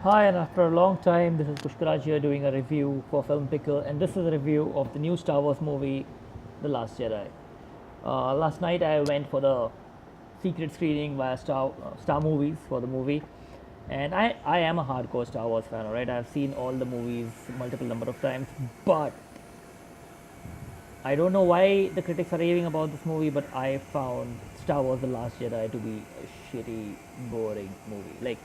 Hi, and after a long time, this is Pushkaraj here doing a review for Film Pickle, and this is a review of the new Star Wars movie, The Last Jedi. Last night, I went for the secret screening via Star Movies for the movie, and I am a hardcore Star Wars fan. Alright, I've seen all the movies multiple number of times, but I don't know why the critics are raving about this movie, but I found Star Wars: The Last Jedi to be a shitty, boring movie. Like,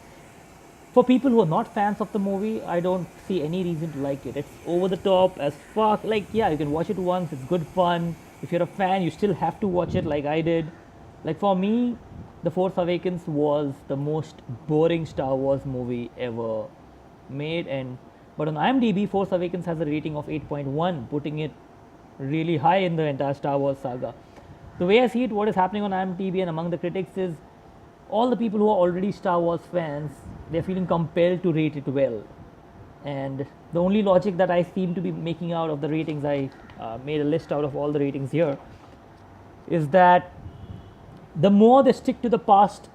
for people who are not fans of the movie, I don't see any reason to like it. It's over the top as fuck. Like, yeah, you can watch it once, it's good fun. If you're a fan, you still have to watch it like I did. Like, for me, The Force Awakens was the most boring Star Wars movie ever made. And but on IMDb, Force Awakens has a rating of 8.1, putting it really high in the entire Star Wars saga. The way I see it, what is happening on IMDb and among the critics is all the people who are already Star Wars fans, they're feeling compelled to rate it well. And the only logic that I seem to be making out of the ratings, I made a list out of all the ratings here, is that the more they stick to the past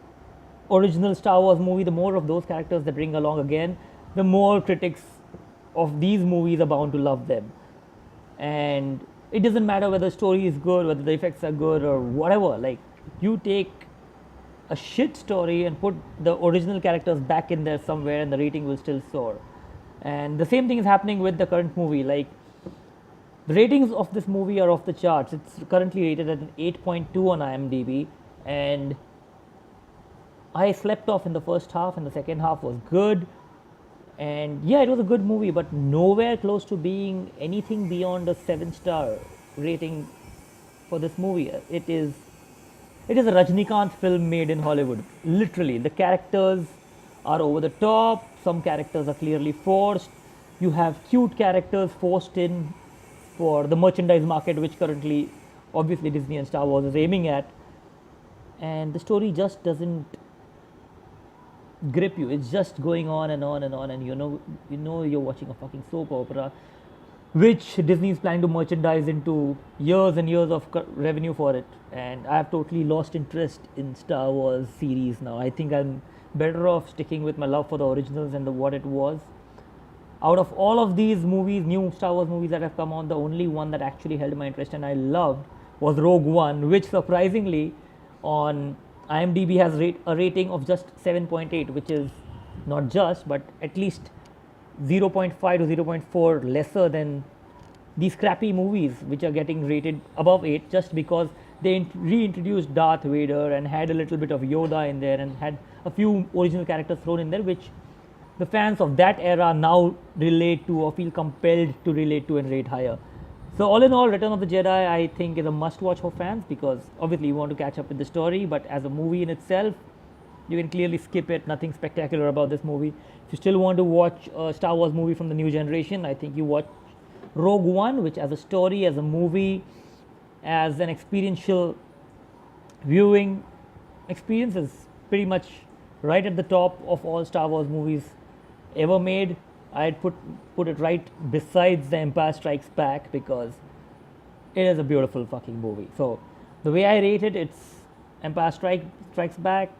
original Star Wars movie, the more of those characters they bring along again, the more critics of these movies are bound to love them. And it doesn't matter whether the story is good, whether the effects are good, or whatever. Like, you take a shit story and put the original characters back in there somewhere and the rating will still soar. And the same thing is happening with the current movie. Like, the ratings of this movie are off the charts. It's currently rated at an 8.2 on IMDb, and I slept off in the first half and the second half was good. And yeah, it was a good movie, but nowhere close to being anything beyond a 7-star rating for this movie. It is a Rajnikant film made in Hollywood. Literally, the characters are over the top. Some characters are clearly forced. You have cute characters forced in for the merchandise market, which currently, obviously, Disney and Star Wars is aiming at. And the story just doesn't grip you. It's just going on and on and on, and you know you're watching a fucking soap opera, which Disney is planning to merchandise into years and years of revenue for it. And I have totally lost interest in Star Wars series now. I think I'm better off sticking with my love for the originals and what it was. Out of all of these movies, new Star Wars movies that have come on, the only one that actually held my interest and I loved was Rogue One, which surprisingly on IMDb has a rating of just 7.8, which is not just, but at least 0.5 to 0.4 lesser than these crappy movies which are getting rated above 8 just because they reintroduced Darth Vader and had a little bit of Yoda in there and had a few original characters thrown in there, which the fans of that era now relate to or feel compelled to relate to and rate higher. So all in all, Return of the Jedi I think is a must watch for fans because obviously you want to catch up with the story, but as a movie in itself, you can clearly skip it. Nothing spectacular about this movie. If you still want to watch a Star Wars movie from the new generation, I think you watch Rogue One, which as a story, as a movie, as an experiential viewing experience is pretty much right at the top of all Star Wars movies ever made. I'd put it right besides The Empire Strikes Back because it is a beautiful fucking movie. So the way I rate it, it's Empire Strikes Back,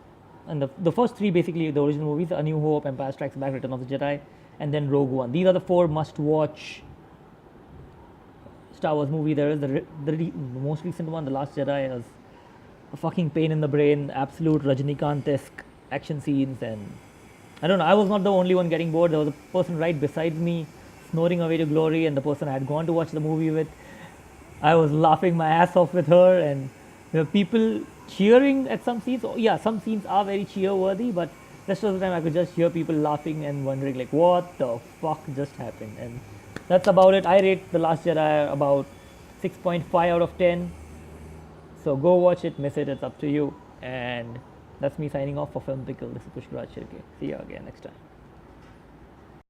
and the first three basically the original movies: A New Hope, Empire Strikes Back, Return of the Jedi, and then Rogue One. These are the four must-watch Star Wars movie. There is the most recent one, The Last Jedi, is a fucking pain in the brain, absolute Rajnikant-esque action scenes, and I don't know. I was not the only one getting bored. There was a person right beside me snoring away to glory, and the person I had gone to watch the movie with, I was laughing my ass off with her, and there were people cheering at some scenes. Oh, yeah, some scenes are very cheer-worthy, but rest of the time I could just hear people laughing and wondering like, what the fuck just happened? And that's about it. I rate The Last Jedi about 6.5 out of 10. So go watch it, miss it, it's up to you. And that's me signing off for Film Pickle. This is Pushkaraj Shirke. See you again next time.